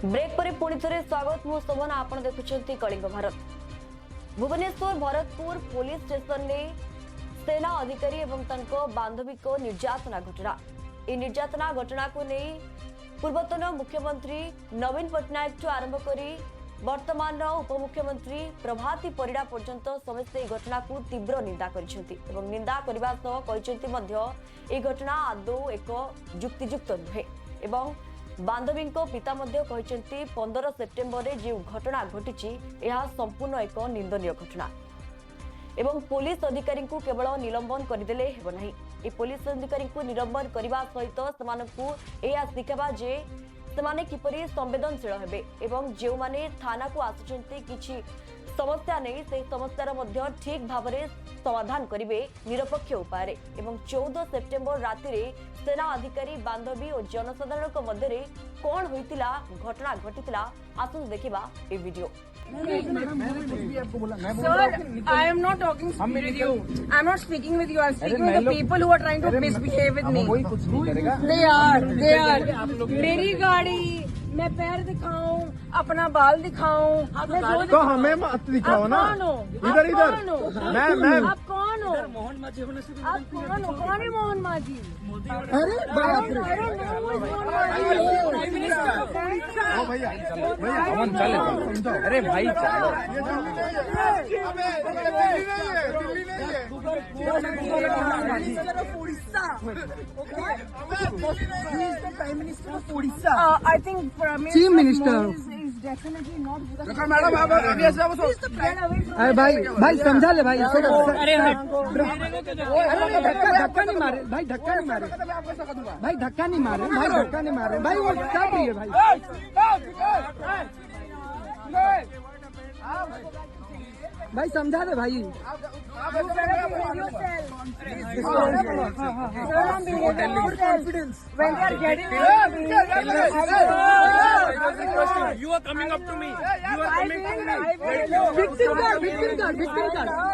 Break पर पुणी थे स्वागत मु शोभन आपण देखुं कलिंग भारत। भुवनेश्वर भरतपुर पुलिस स्टेशन ने सेना अधिकारी एवं तांको बांधवी को निर्यातना घटना। यह निर्यातना घटना को नहीं पूर्वतन मुख्यमंत्री नवीन पट्टनायक ठू आरंभ करी वर्तमान उपमुख्यमंत्री प्रभाती परिड़ा पर्यंत समस्ते घटना को तीव्र निंदा कर निंदा करने घटना आदौ एक युक्तियुक्त नुहे एवं बांधवी पिता 15 सेप्टेम्बर में जो घटना घटी यह संपूर्ण एक निंदनीय घटना एवं पुलिस अधिकारी को केवल निलंबन करदेले हेब नहीं। ए पुलिस अधिकारी को निलंबन करने सहित यह शिखा जे सेमाने किपरि संवेदनशील हेबे एवं जो माने थाना को आसुचंती किछि समस्या नहीं से समस्यार मध्य ठीक भाव में समाधान करिवे निरपेक्ष उपाय एवं 14 सेप्टेम्बर राति रे सेना अधिकारी बांधवी और जनसाधारण मध्य कौन होइतिला घटना घटितिला आसुन देखिबा ए video. Sir, I am not talking with you. I am not speaking with you. I am speaking with the people who are trying to misbehave with me. They are. मेरी गाड़ी, मैं पैर दिखाऊं, अपना बाल दिखाऊं, तो हमें मत दिखाओ ना। इधर इधर मैं आप कौन हो? मोहन माझी होने से आप कौन हो? कौन है मोहन माझी? अरे बाप रे भैया अरे भाई चलो I think Chief Minister is definitely not. अरे भाई समझा ले भाई। अरे धक्का नहीं मारे भाई, धक्का नहीं मारे भाई, धक्का नहीं मारे भाई, धक्का नहीं मारे भाई, वो क्या रही है भाई। भाई समझा दे भाई। you are coming up to me. You are coming to me.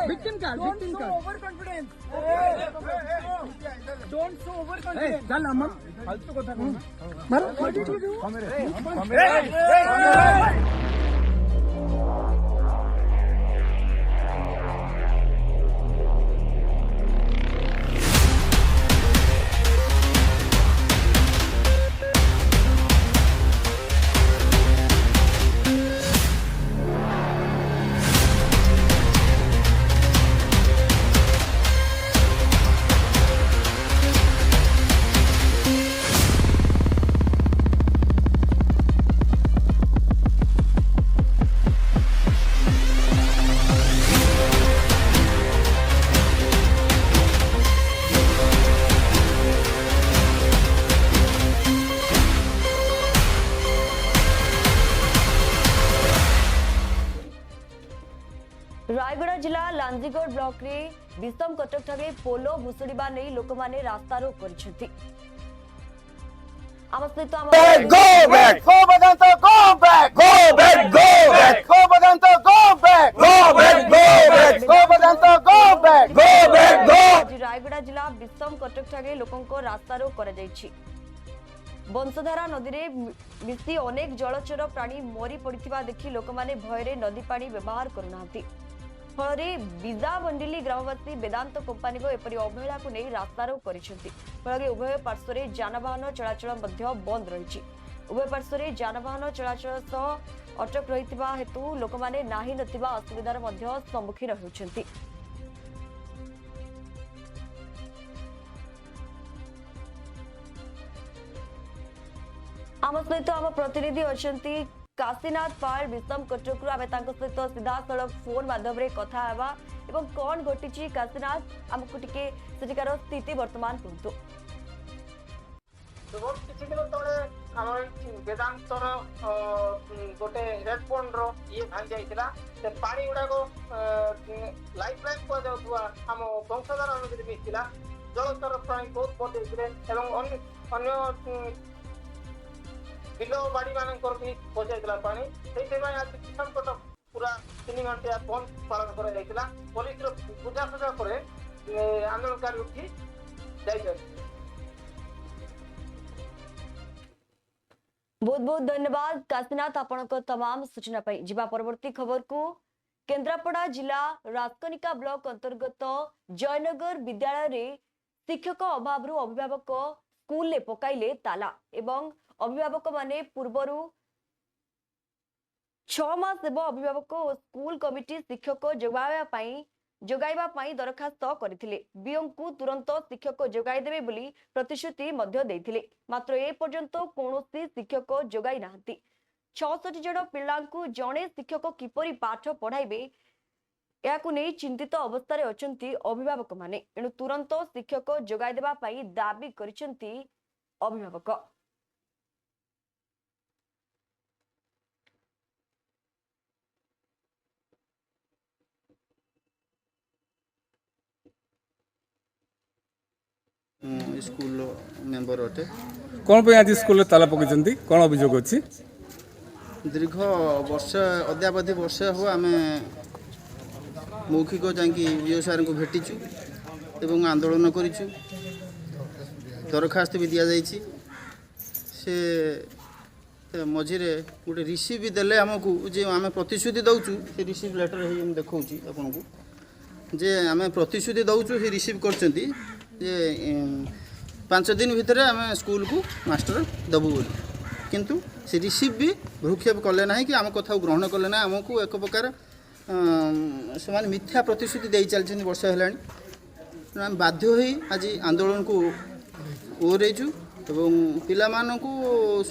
Victim card. Overconfidence. Don't show overconfidence. चल अमन फालतू को रायगढ़ जिला लांजीगढ़ ब्लॉक रे विषम कटक ठारे पोलो भुसुड़ीबा नहीं लोक माने रास्ता रोक करछथि। आम सहित आम go back go back go back go back go back go back go back go back go back go back go back go। आज रायगढ़ जिला विषम कटक ठारे लोकंको रास्ता रोक करा जायछि। बंशधारा नदी रे मिसी अनेक जलचर प्राणी मरी पड़िथिबा देखि लोक माने भय रे नदी पानी व्यवहार करूनांती। फल बिजा बंडिली ग्रामवासी वेदांत कंपानी को एपरी अवहेला को नहीं रास्ता रोक करिसेंती। फल उभय पार्श्व रे जानवाहन चलाचल मध्य बंद रहिछि। उभय पार्श्व रे जानवाहन चलाचल सह अटक रहितिबा हेतु लोक माने नाही नथिबा असुविधार मध्य सम्मुखीन होउछंती। आम सहित आम प्रतिनिधि अच्छी काशीनाथ पाल विषम कटक आम सहित सीधा सड़क फोन माध्यम कथा हेबा एवं कौन घटी काशीनाथ आमको टिके सेठिकार स्थिति वर्तमान कहतु। किसी दिन तले वेदांतर गोटे हेडफोन रो ये भांग जाइतिला से पानी गुडाको लाइफ लाइन को जाउथुआ हम वंशधार अनुसार मिथिला जलस्तर प्राणी बहुत बढ़िले एवं अन्य बिलो बाड़ी मानकर भी पहुंचाइला पानी सेइते आज किसान कटक पूरा 3 घंटा बंद पालन करा जाइतिला। पुलिस रो बुझासुझा करे आंदोलनकारी उठी जाइछन। बहुत बहुत धन्यवाद काशीनाथ आपणक तमाम सूचना पाई जिबा परवर्ती खबर को केन्द्रापड़ा जिला राजकनिका ब्लॉक अंतर्गत जयनगर विद्यालय रे शिक्षक अभाव अभिभावक स्कूल ले पकाइले ताला एवं अभिभावक माने पूर्वरु 6 मास एवं अभिभावक और स्कूल कमिटी शिक्षक जोगाइबा पाई दरखास्त करथिले बीओंकु तुरंत शिक्षक जोगाई देबे बोली प्रतिश्रुति मध्य देथिले मात्र ए पर्यंत कोनोसी शिक्षक जोगाई नाहंती 66 जन पिलांकु जणे शिक्षक किपरि पाठ पढ़ाइबे याकु नै चिंतित अवस्था रे अछंती अभिभावक माने एणु तुरंत शिक्षक जोगाई देबा पाई दाबी करिसंती अभिभावक। स्कूल मेंबर अटे कौन पे आज स्कूल ताला पकड़ कौन अभियोग अच्छी दीर्घ वर्ष अद्यावधि वर्षे हो आम मौखिक जाकि विओ सार को भेटिचु एवं आंदोलन करिचु दरखास्त भी दि जाइए से मझे गोटे रिसीव भी देले आमको जे आम प्रतिश्रुति दौचु से रिसीव लेटर है देखा आपन को जे आम प्रतिश्रुति दौचु से रिसीव करचंती जे 5 दिन भितर आम स्कूल को मास्टर दबु बोली किंतु से रिसीव भी भ्रूक्षेप कले ना कि आम कथा ग्रहण कले ना आमको एक प्रकार से मिथ्या प्रतिश्रुति दे चलते वर्ष है आम बाध्य हो आज आंदोलन को ओह्रैचु एवं पिलामानंकु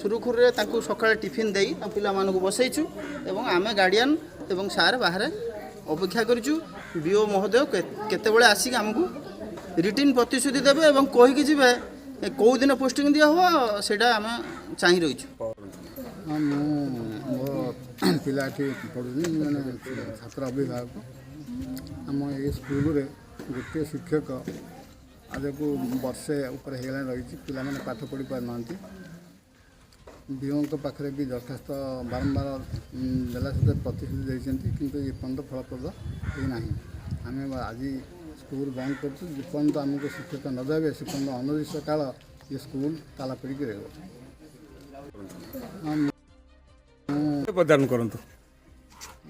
सुरुखुरे तांकु सकाळे टिफिन देई पिलामानंकु बसैचु एवं आमे गार्डियन एवं सार बाहर अपेक्षा करिचु बीओ महोदय केतेबेले आसिक हमकु रिटर्न प्रतिश्रुति देबे एवं कहिकि जिबे कौ दिन पोस्टिंग दिया हो सेटा आमे चाहि रहिचु। मो पिलाटी पढ़ुनी मैंने छात्र अभिभावक आम ये स्कूल रे गोटे शिक्षक आज को वर्षे उपर होगा रही पिला मैंने पाठ पढ़ी पार ना बीओं पाखे भी दरखास्त बारंबार देला सहित प्रतिश्रुति देते कि ये पर्यटन फलप्रद होना आम आज स्कूल बंद करपर्यंत आमको शिक्षक न देवे से पर्यटन अनिर्दिष्ट काल ये स्कूल ताला पड़ी रही प्रदान करंतु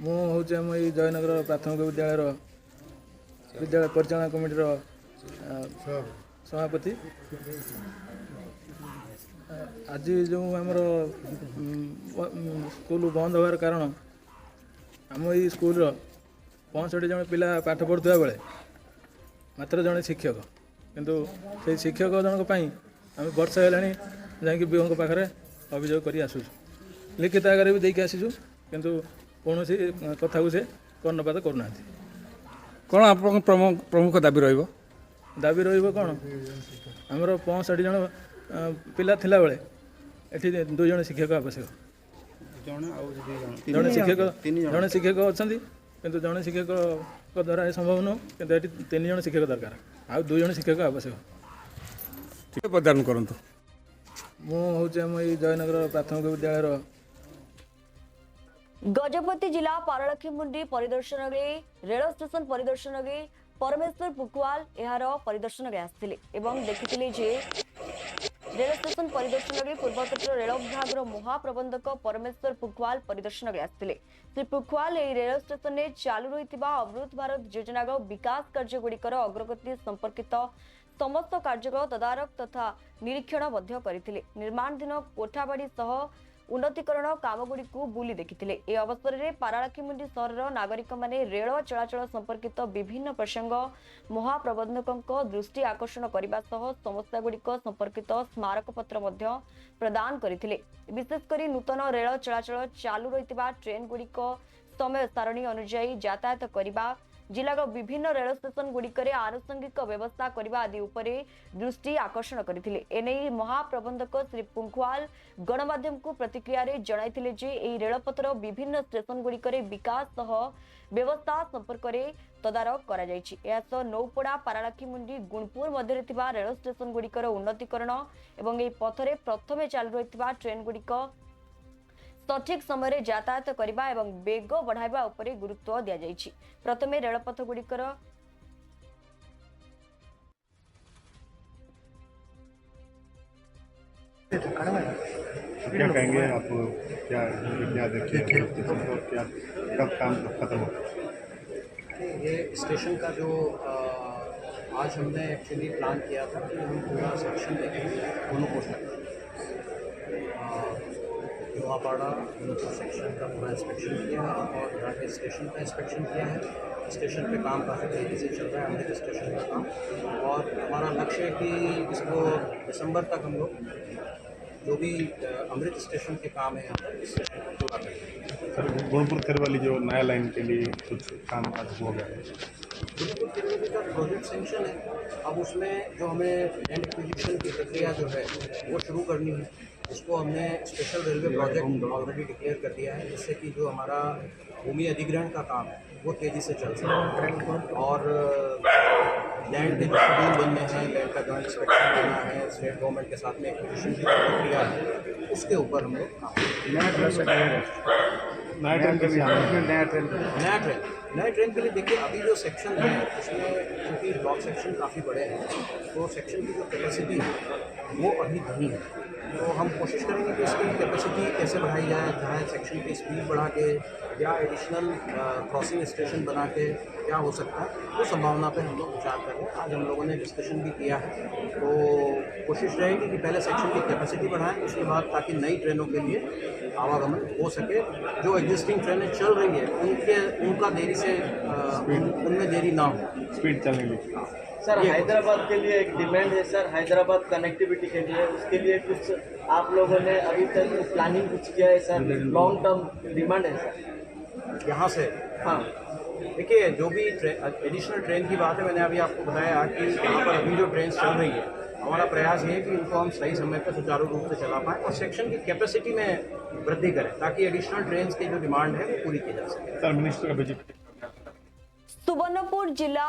मुझे आम ये जयनगर प्राथमिक विद्यालय परिचालना कमिटीर सभापति आज जो आमर स्कूल बंद होवार कारण आम ये स्कूल 65 जन पिला पाठ पढ़ुवा बेले मात्र जड़े शिक्षक किंतु से शिक्षक जनक आम वर्ष है जाकि बीओ पाखे अभियोग कर आसुँ लिखित आगे भी देकी आसीचु किंतु कौन कथा को से कर्णपात करना कौन आप प्रमुख दाबी रही दाबी रही कौन आमर 65 जन पिला थिला बेले एठी 2 जन शिक्षक आवश्यक जड़े शिक्षक अच्छा किंतु जड़े शिक्षक द्वारा यह संभव नुह कि 3 जन शिक्षक दरकार आउ 2 जन शिक्षक आवश्यक प्रदान करंतु मुझे आम ये जयनगर प्राथमिक विद्यालय गजपति जिला पारलाखेमुंडी परिदर्शन रेल स्टेशन परिदर्शन परमेश्वर पुकवाल यार परिदर्शन आसते देखिले जे रेल स्टेशन परिदर्शन पूर्वतट रेल विभाग महाप्रबंधक परमेश्वर पुकवाल परिदर्शन आसते श्री पुकवाल रेल स्टेशन में चालू रही अमृत भारत योजना विकास कार्यगुड़िकर अग्रगति संपर्कित समस्त कार्य तदारक तथा निरीक्षण करथिले निर्माणाधीन कोठाबाड़ी सह उन्नतीकरण कामगुड़ी को बुली देखिथिले ए अवसर में पारलाखेमुंडी सहर नागरिक माने रेल चलाचल संपर्कित विभिन्न प्रसंग महाप्रबंधकों दृष्टि आकर्षण करने सह समस्यागुड़िक संपर्कित स्मारक पत्र मध्य प्रदान करथिले विशेषकर नूतन रेल चलाचल चालू रही ट्रेन गुड़िक समय सारणी अनुଯାयी यातायात करने जिलार विभिन्न रेल स्टेशन गुड़िकर आनुषंगिक व्यवस्था करने आदि उपरे दृष्टि आकर्षण करथिले एने महाप्रबंधक श्री पुंखवाल गणमाध्यम को प्रतिक्रिया रे जणाइथिले जे एही रेलपथर विभिन्न स्टेशन गुड़िकर विकास सह व्यवस्था संपर्क में तदारक करा जायछि एसो नौपड़ा पारलाखेमुंडी गुणपुर मध्य थिबा रेल स्टेशन गुड़िकर उन्नतीकरण एवं एही पथरे प्रथमे चालू रहिथिबा ट्रेन गुड़िक सठिक समय यातायात करने एवं बेग बढ़ाइबा उपरे गुरुत्व दिया जायछि प्रथमे रेलपथ गुड़िकर क्या कहेंगे आप, क्या क्या देखिए क्या कब काम खत्म हो? ये स्टेशन का जो आज हमने एक्चुअली प्लान किया था कि हम पूरा सेक्शन देखेंगे दोनों पोर्शन लोहापाड़ा उनका सेक्शन का पूरा इंस्पेक्शन किया है और यहाँ के स्टेशन का इंस्पेक्शन किया है। स्टेशन पे काम काफ़ी तेज़ी से चल रहा है अमृत स्टेशन का काम, और हमारा लक्ष्य है कि इसको दिसंबर तक हम लोग जो भी अमृत स्टेशन के काम है यहाँ पर इस स्टेशन को पूरा करेंगे। सर गुणपुर खेर वाली जो नया लाइन के लिए कुछ काम आज हो गया है? गुणपुर खेर का प्रोजेक्ट सेंक्शन है, अब उसमें जो हमें लैंड एक्विजिशन की प्रक्रिया जो है वो शुरू करनी है। उसको हमने special railway project already declare कर दिया है, जिससे कि जो हमारा भूमि अधिग्रहण का काम है वो तेज़ी से चल सके, और लैंड के जो शेड्यूल बनने हैं, लैंड का जॉइंट इंस्पेक्शन करना है, स्टेट गवर्नमेंट के साथ में एक्विजिशन की प्रक्रिया है, उसके ऊपर हम लोग नया ट्रेन के लिए देखिए अभी जो सेक्शन है उसमें क्योंकि ब्लॉक सेक्शन काफ़ी बड़े हैं तो सेक्शन की जो कैपेसिटी है वो अभी नहीं है, तो हम कोशिश करेंगे कि इसकी कैपेसिटी कैसे बढ़ाई जाए, चाहे सेक्शन की स्पीड बढ़ा के या एडिशनल क्रॉसिंग स्टेशन बना के क्या हो सकता है, वो संभावना पे हम लोग विचार कर रहे हैं। आज हम लोगों ने डिस्कशन भी किया है, तो कोशिश रहेगी कि पहले सेक्शन की कैपेसिटी बढ़ाएं, उसके बाद ताकि नई ट्रेनों के लिए आवागमन हो सके। जो एग्जिस्टिंग ट्रेनें चल रही है उनका देरी से उनमें देरी ना हो, स्पीड चलने लगी। सर हैदराबाद के लिए एक डिमांड है सर, हैदराबाद कनेक्टिविटी के लिए, उसके लिए कुछ आप लोगों ने अभी तक प्लानिंग कुछ किया है सर? लॉन्ग टर्म डिमांड है सर यहाँ से। हाँ देखिए जो भी एडिशनल ट्रेन की बात है, मैंने अभी आपको बताया कि यहाँ पर अभी जो ट्रेन चल रही है हमारा प्रयास ये है कि इनको हम सही समय पर सुचारू रूप से चला पाएँ और सेक्शन की कैपेसिटी में वृद्धि करें ताकि एडिशनल ट्रेन की जो डिमांड है वो पूरी की जा सके। सर मिनिस्टर का विजिट। सुवर्णपुर जिला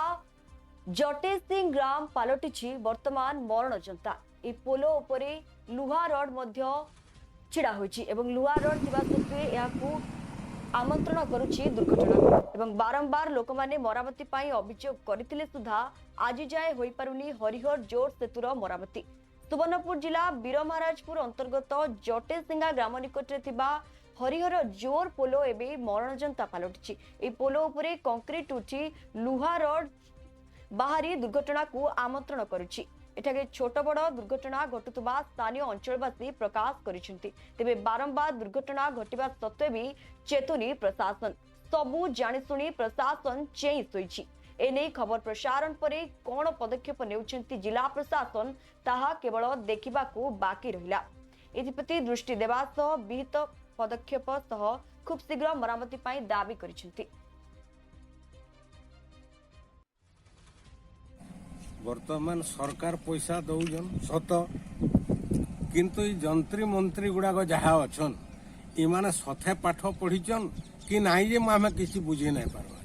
जटेसिंह ग्राम पालटिछि वर्तमान मरण जनता। ए पोलो उपरे लुहा रड मध्य छिड़ा होइछि एवं लुहा रड थिबा सत्वे याकू आमंत्रण करुछि दुर्घटना एवं बारंबार लोक माने मरामती पाई अभियोग करथिले सुधा आज जाए होई पारुनी हरिहर जोर सेतुर मरामती। सुवर्णपुर जिला वीरमहाराजपुर अंतर्गत जटेसिंगा ग्राम निकटरे थिबा हरिहर जोर पोलो एबे मरण जनता पालटिछि। ए पोलो उपरे कंक्रीट उठी लुहा रड बाहरी दुर्घटना को आमंत्रण करुछि। एठाके छोट बड़ दुर्घटना घटुवा स्थानीय अंचलवासी प्रकाश करिसेंति। तेबे बारंबार दुर्घटना घटिबा सत्वे भी चेतुनी प्रशासन सबु जानिशुणी प्रशासन चेई सोइछि। एने खबर प्रसारण परे कोन पदक्षेप नेउछंती जिला प्रशासन ताहा केवल देखिबाकू बाकी रहिला। एथिप्रति दृष्टि देबा सह विहित पदक्षेप सह खूब शीघ्र मरामती पाई दाबी करिसेंति। वर्तमान सरकार पैसा दौजन सत किंतु जंत्री मंत्री गुड़ाक जहाँ अच्छन इमाने सथे पाठ पढ़ीचन कि नाई जे आम किसी बुझे नहीं पार्बा।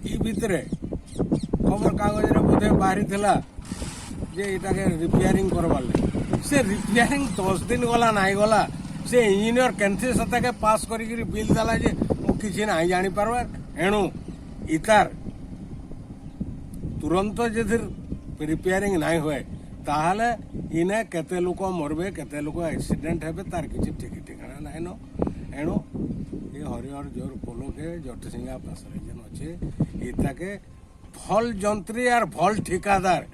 ई भितर खबर कागज बोधे बाहरी थिला जे इटा के रिपेयरिंग करवार लगे से रिपेयरिंग 10 दिन गला नाई गला से इंजीनियर केंथे सता के पास करी बिल देला जे मु किसी नाई जानी पार्बा। एणु इतार तुरंत जे रिपेयरिंग नहीं हुए ताहले इने केते लोक मरबे केते लोक एक्सीडेंट हेबे तार किछि ठीक ठिकाना नहीं न। एणु ये हरिहर जोर पोलो के जटसिंगा पासरे जेन अच्छे इता के भल जंत्री और भल ठिकादार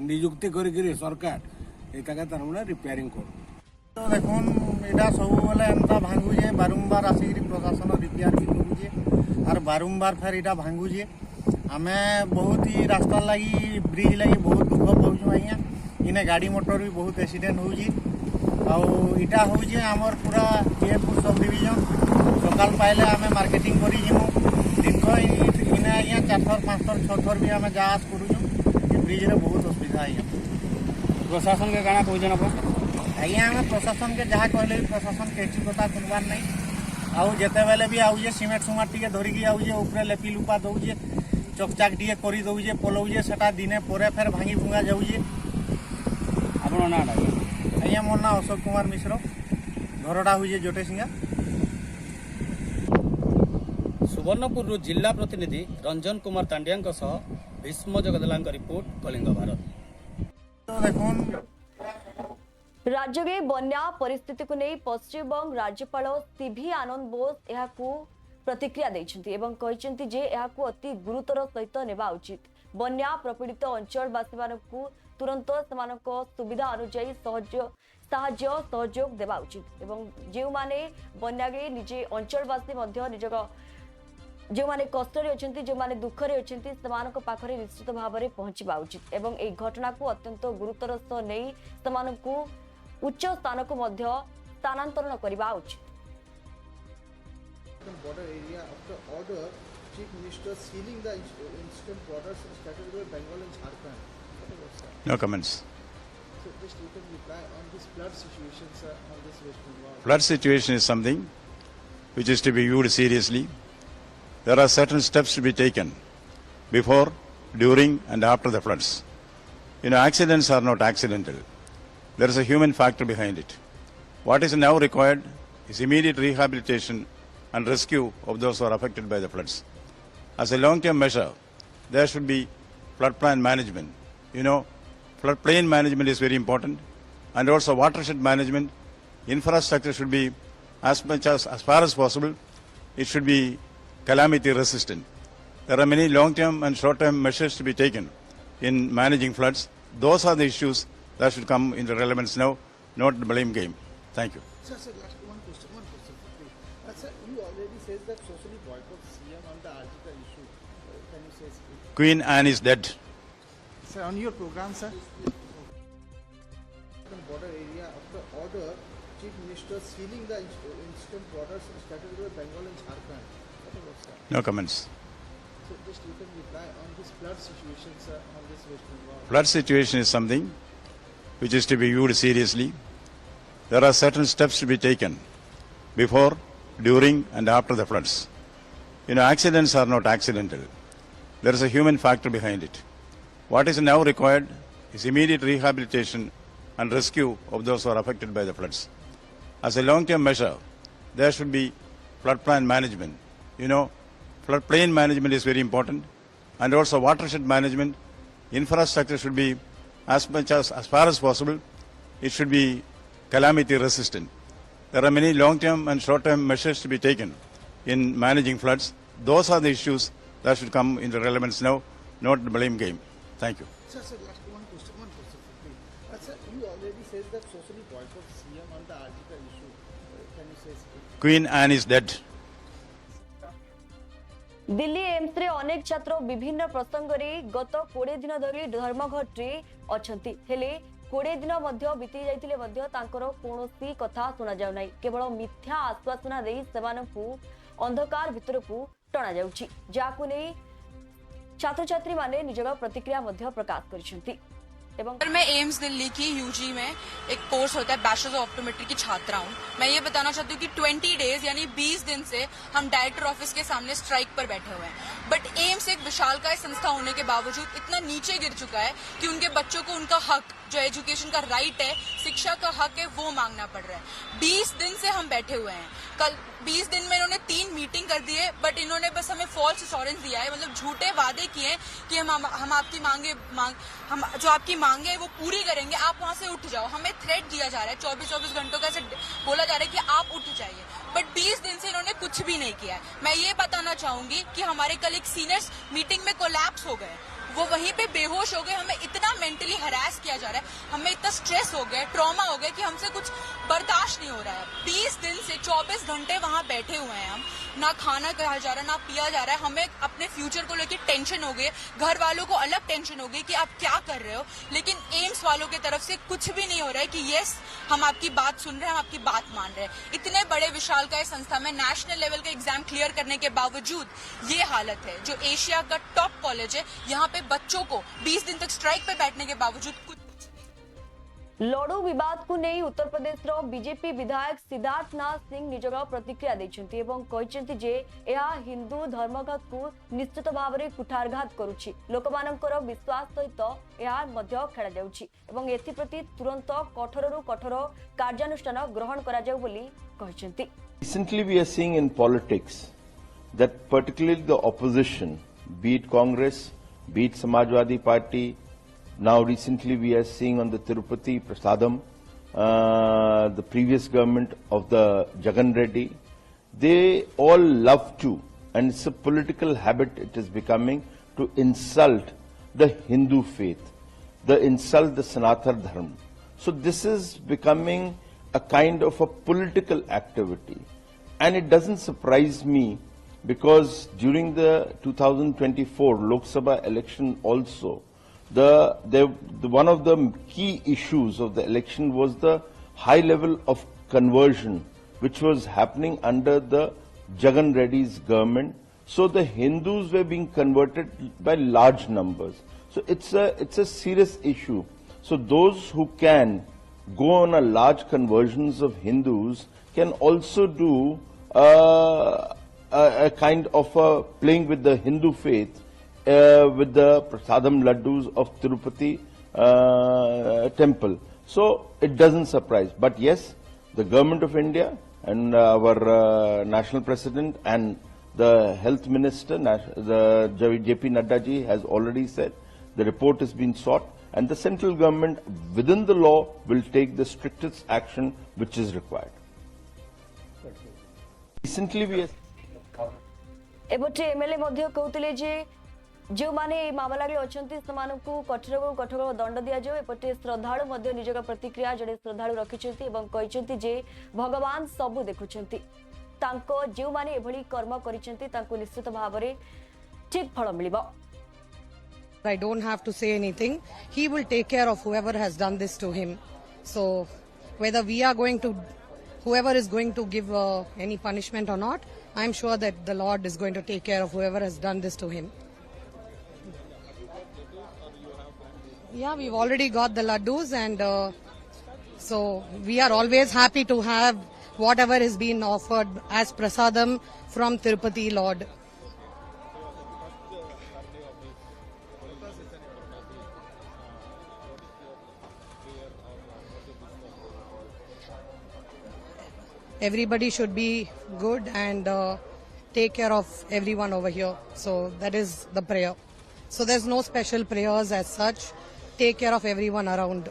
नियुक्ति करी सरकार इता के तार माने रिपेयरिंग कर। तो देखुन एटा सब बेले एंता भांगुजे बारंबार आसिक प्रशासन रिपेयर भी करुजे और बारंबार फिर इटा भांगुजे। आमे बहुत ही रास्ता लगी ब्रिज लगी बहुत दुख पाऊँ आज्ञा। इने गाड़ी मोटर भी बहुत एक्सीडेंट होउजी आटा होउजी आमर पूरा जेपुर सब डिविजन सकाल पाइले आमे मार्केटिंग करी जिमु दिन को इने आज्ञा 4 थर 5 थर 6 थर भी आमे जांच करूँ। ब्रिज रे बहुत असुविधा आज्ञा। प्रशासन के काना कहजन अपन आज्ञा आमे प्रशासन के जहाँ कहले प्रशासन के कथा सुनवार नहीं। आउ जेते बेले भी आउजे सीमेंट सुमाट टिके धरिकी आउजे ऊपर लेपी लुपा दउजे चकचाक टिके करी दउजे पलौजे सेटा दिने परे फेर भांगी भुंगा जाउजे। आपन ना आज्ञा मोर ना अशोक कुमार मिश्र घरटा हुए जटेसिंगा। सुवर्णपुर जिला प्रतिनिधि रंजन कुमार तांडिया सह भीष्म जगदला रिपोर्ट कलिंग भारत। तो देखुन राज्य में बन्या परिस्थिति को नहीं पश्चिमबंग राज्यपाल सीवी आनंद बोस यहाकू प्रतिक्रिया देइछन्ति एवं कहिसन्ति जे यहाकू अति गुरुतर सहित नेबा उचित। बन्या प्रपीड़ित अंचलवासी मानकू तुरंत सेमानक सुविधा अनुसार साहाय्य सहयोग देबा उचित एवं जो माने बन्यागे निजे अंचलवासी मध्य निजक जो माने कष्टरे अछन्ति जो माने दुखरे अछन्ति सेमानक पाखरे निश्चित भाव में पहुंचबा उचित एवं ए घटना को अत्यंत गुरुतर सह नहीं सेमानकू उच्च स्थान को मध्य स्थानांतरण करबा उचित। border area after order chief minister sealing the eastern borders started with Bengal and Jharkhand. What was that? No comments. So just you can reply on this flood situation, sir, on this West Bengal. Flood situation is something which is to be viewed seriously. There are certain steps to be taken before, during and after the floods. Accidents are not accidental. There is a human factor behind it. What is now required is immediate rehabilitation and rescue of those who are affected by the floods. As a long-term measure, there should be flood plan management. Flood plain management is very important, and also watershed management. Infrastructure should be as far as possible. It should be calamity resistant. There are many long-term and short-term measures to be taken in managing floods. Those are the issues that should come into relevance now, not the blame game. Thank you. Sir, last one question, please. Sir, you already said that socially boycott CM on the article issue. Can you say something? Queen Anne is dead. Sir, on your program, sir. Border area after order, chief minister sealing the eastern borders started with Bengal and Jharkhand. What was that? No comments. So just you can reply on this flood situation, sir, on this West Bengal. Flood situation is something which is to be viewed seriously. There are certain steps to be taken before, during and after the floods. Accidents are not accidental. There is a human factor behind it. What is now required is immediate rehabilitation and rescue of those who are affected by the floods. As a long-term measure, there should be flood plan management. Flood plain management is very important, and also watershed management. Infrastructure should be as far as possible. It should be calamity resistant. There are many long-term and short-term measures to be taken in managing floods. Those are the issues that should come into relevance now, not the blame game. Thank you. Sir, last one question, please. Sir, you already said that socially boycott CM on the article issue. Can you say something? Queen Anne is dead. Delhi AIIMS रे अनेक छात्र विभिन्न प्रसंग रे गत 20 दिन धरी धर्मघट रे अछंती हेले 20 दिन मध्य बीती जाइतिले मध्य तांकर कोनोसी कथा सुना जाउ नै केवल मिथ्या आश्वासन देई सेमानकु अंधकार भितरकु टणा जाउची जाकु नै छात्र छात्री माने निजग प्रतिक्रिया मध्य प्रकाश करिसंती एवं मैं एम्स दिल्ली की यूजी में एक कोर्स होता है बैचलर्स ऑफ ऑप्टोमेट्री की छात्रा हूँ। मैं ये बताना चाहती हूँ कि 20 डेज यानी 20 दिन से हम डायरेक्टर ऑफिस के सामने स्ट्राइक पर बैठे हुए हैं, बट एम्स एक विशालकाय संस्था होने के बावजूद इतना नीचे गिर चुका है कि उनके बच्चों को उनका हक जो एजुकेशन का राइट है, शिक्षा का हक है, वो मांगना पड़ रहा है। 20 दिन से हम बैठे हुए हैं। कल 20 दिन में इन्होंने 3 मीटिंग कर दी है, बट इन्होंने बस हमें फॉल्स एश्योरेंस दिया है, मतलब झूठे वादे किए हैं कि हम आपकी हम जो आपकी मांगे है वो पूरी करेंगे, आप वहां से उठ जाओ। हमें थ्रेट दिया जा रहा है, 24-24 घंटों का ऐसे बोला जा रहा है कि आप उठ जाइए, बट 20 दिन से इन्होंने कुछ भी नहीं किया है। मैं ये बताना चाहूंगी कि हमारे कल एक सीनियर्स मीटिंग में कोलैप्स हो गए, वो वहीं पे बेहोश हो गए। हमें इतना मेंटली हरास किया जा रहा है, हमें इतना स्ट्रेस हो गया, ट्रॉमा हो गया कि हमसे कुछ बर्दाश्त नहीं हो रहा है। 20 दिन से 24 घंटे वहां बैठे हुए हैं हम, ना खाना खाया जा रहा है, ना पिया जा रहा है। हमें अपने फ्यूचर को लेकर टेंशन हो गई, घर वालों को अलग टेंशन हो गई कि आप क्या कर रहे हो, लेकिन एम्स वालों की तरफ से कुछ भी नहीं हो रहा है कि यस हम आपकी बात सुन रहे हैं, हम आपकी बात मान रहे हैं। इतने बड़े विशालकाय संस्था में नेशनल लेवल का एग्जाम क्लियर करने के बावजूद ये हालत है। जो एशिया का टॉप कॉलेज है, यहाँ पे बच्चों को 20 दिन तक स्ट्राइक पे बैठने के बावजूद कुछ लड़ू विवाद को नहीं उत्तर प्रदेश रो बीजेपी विधायक सिद्धार्थ नाथ सिंह निजग प्रतिक्रिया दैछन्ती एवं कहिसन्ती जे यह हिंदू धर्मघट को निश्चित भाव में कुठारघात करुछि, लोकमानकर विश्वास सहित यह मध्य खेला जाउछि एवं एथि प्रति तुरंत कठोररु कठोर कार्यानुष्ठान ग्रहण करा जाउ बोली कहिसन्ती। Recently we are seeing in politics that particularly the opposition, be it Congress, be it Samajwadi Party, now recently we are seeing on the Tirupati Prasadam the previous government of the Jagan Reddy. They all love to, and it's a political habit it is becoming, to insult the Hindu faith, the insult the Sanatana Dharma. So this is becoming a kind of a political activity. And it doesn't surprise me because during the 2024 Lok Sabha election also, one of the key issues of the election was the high level of conversion which was happening under the Jagan Reddy's government. So the Hindus were being converted by large numbers. So it's a serious issue. So those who can go on a large conversions of Hindus can also do a kind of a playing with the Hindu faith with the Prasadam Laddus of Tirupati temple. So it doesn't surprise. But yes, the government of India and our national president and the health minister, the JP Nadda ji, has already said the report has been sought, and the central government within the law will take the strictest action which is required. Recently we एपटे MLA मध्य कहते जे जो माने मामला अच्छा कठोर कठोर दंड दि जाओ एपटे श्रद्धालु मध्य निजर प्रतिक्रिया जड़े श्रद्धालु रखिंट जे भगवान सबू देखुंट जो माने एभली कर्म करिसेंती निश्चित भाव में ठीक फल मिलिबो. I don't have to say anything. He will take care of whoever has done this to him. So whether we are going to, whoever is going to give any punishment or not, I'm sure that the Lord is going to take care of whoever has done this to him. Yeah, we've already got the laddus, and so we are always happy to have whatever is being offered as prasadam from Tirupati Lord. Everybody should be good and take care of everyone over here. So that is the prayer. So there's no special prayers as such. Take care of everyone around.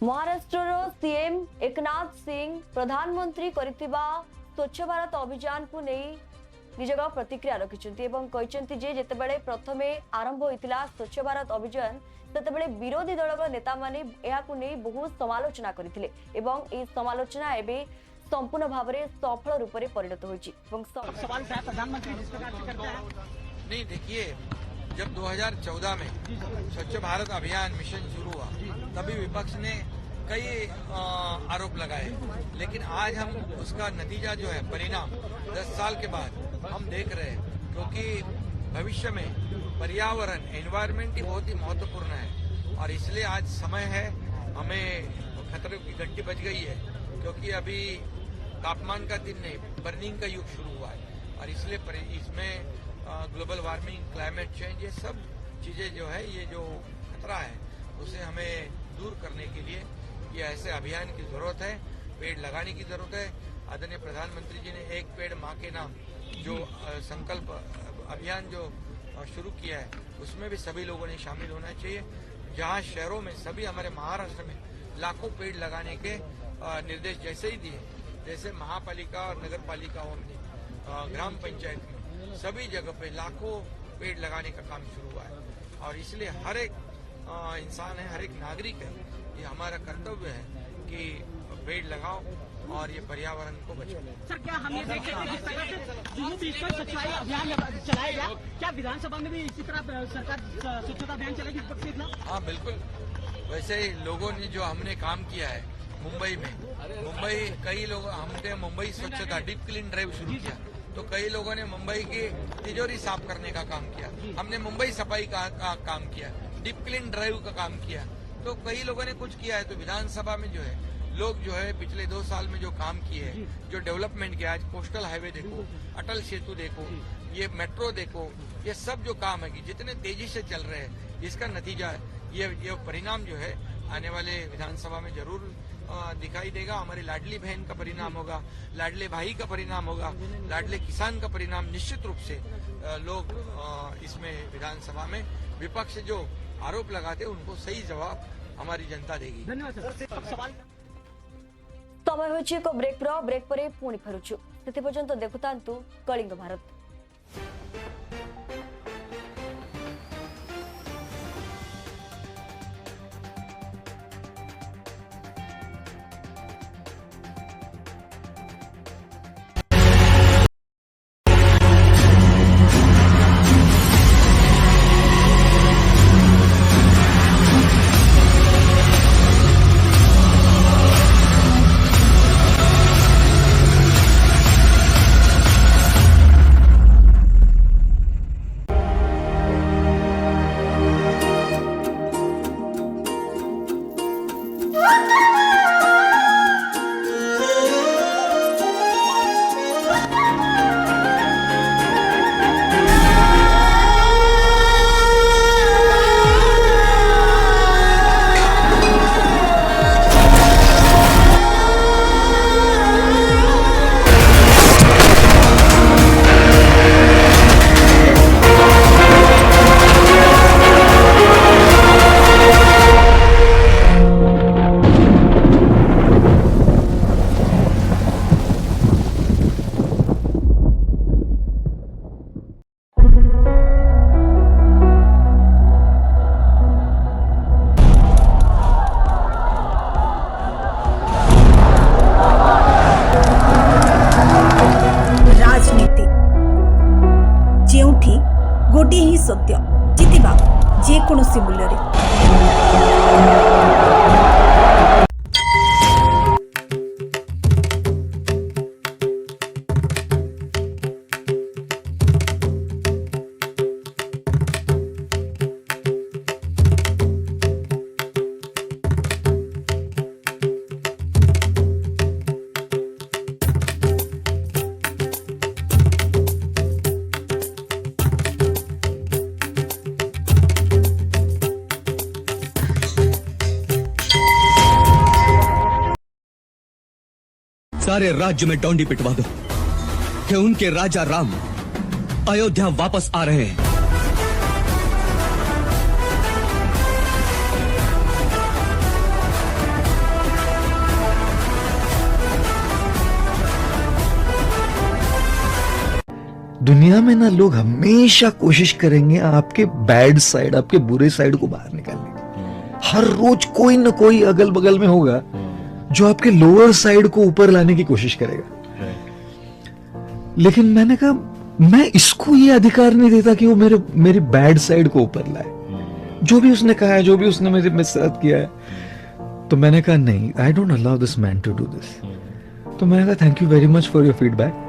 Maharashtra CM Eknath Singh प्रधानमंत्री करितिबा स्वच्छ भारत अभियान को नहीं निजर प्रतिक्रिया रखिंट जेतेबेले प्रथमे आरंभ होइतिला स्वच्छ भारत अभियान सेतेबेले विरोधी दलर नेता माने एहाकु नहीं बहुत समालोचना करथिले एवं ए समालोचना एबे संपूर्ण भाव में सफल रूप से परिणत होइछि. सवाल उठाया प्रधानमंत्री जिस प्रकार से करते हैं. नहीं, देखिए, जब 2014 में स्वच्छ भारत अभियान मिशन शुरू हुआ तभी विपक्ष ने कई आरोप लगाए, लेकिन आज हम उसका नतीजा जो है परिणाम 10 साल के बाद हम देख रहे हैं, क्योंकि भविष्य में पर्यावरण एनवायरमेंट ही बहुत ही महत्वपूर्ण है और इसलिए आज समय है, हमें खतरे की घंटी बज गई है, क्योंकि अभी तापमान का दिन नहीं बर्निंग का युग शुरू हुआ है और इसलिए इसमें ग्लोबल वार्मिंग, क्लाइमेट चेंज, ये सब चीजें जो है, ये जो खतरा है उसे हमें दूर करने के लिए ये ऐसे अभियान की जरूरत है, पेड़ लगाने की जरूरत है. आदरणीय प्रधानमंत्री जी ने एक पेड़ माँ के नाम जो संकल्प अभियान जो शुरू किया है उसमें भी सभी लोगों ने शामिल होना चाहिए. जहाँ शहरों में सभी हमारे महाराष्ट्र में लाखों पेड़ लगाने के निर्देश जैसे ही दिए, जैसे महापालिका और नगर पालिकाओं में, ग्राम पंचायत में सभी जगह पे लाखों पेड़ लगाने का काम शुरू हुआ है और इसलिए हर एक इंसान है, हर एक नागरिक है, ये हमारा कर्तव्य है कि पेड़ लगाओ और ये पर्यावरण को बचाओ. सर, क्या हम ये देख रहे हैं जिस तरह से जम्मू बीच पर स्वच्छता अभियान चलाया गया, क्या विधानसभा में भी इसी तरह सरकार स्वच्छता अभियान चलेगी विपक्ष के खिलाफ? हाँ, बिल्कुल. वैसे ही लोगों ने जो हमने काम किया है मुंबई में, कई लोग, हमने मुंबई स्वच्छता डीप क्लीन ड्राइव शुरू किया तो कई लोगों ने मुंबई की तिजोरी साफ करने का काम किया, हमने मुंबई सफाई का काम किया, डीप क्लीन ड्राइव का काम किया, तो कई लोगों ने कुछ किया है. तो विधानसभा में जो है लोग जो है पिछले 2 साल में जो काम किए हैं, जो डेवलपमेंट किया, आज कोस्टल हाईवे देखो, अटल सेतु देखो, ये मेट्रो देखो, ये सब जो काम है कि जितने तेजी से चल रहे हैं, इसका नतीजा ये परिणाम जो है आने वाले विधानसभा में जरूर दिखाई देगा, हमारी लाडली बहन का परिणाम होगा, लाडले भाई का परिणाम होगा, लाडले किसान का परिणाम निश्चित रूप से लोग इसमें विधानसभा में विपक्ष जो आरोप लगाते उनको सही जवाब हमारी जनता देगी। समय होछि एक ब्रेक परे पुणी फेरुछु सेति पर्यंत देखुतांतु कलिंग भारत। गोटे ही सत्य जितिबा जेकोसी मूल्य रे। सारे राज्य में डोंडी पिटवा दो कि उनके राजा राम अयोध्या वापस आ रहे हैं। दुनिया में ना लोग हमेशा कोशिश करेंगे आपके बैड साइड, आपके बुरे साइड को बाहर निकालने की। हर रोज कोई ना कोई अगल बगल में होगा जो आपके लोअर साइड को ऊपर लाने की कोशिश करेगा। लेकिन मैंने कहा मैं इसको ये अधिकार नहीं देता कि वो मेरी बैड साइड को ऊपर लाए। जो भी उसने कहा है, जो भी उसने मेरे साथ किया है, तो मैंने कहा नहीं, I don't allow this man to do this. तो मैंने कहा thank you very much for your feedback.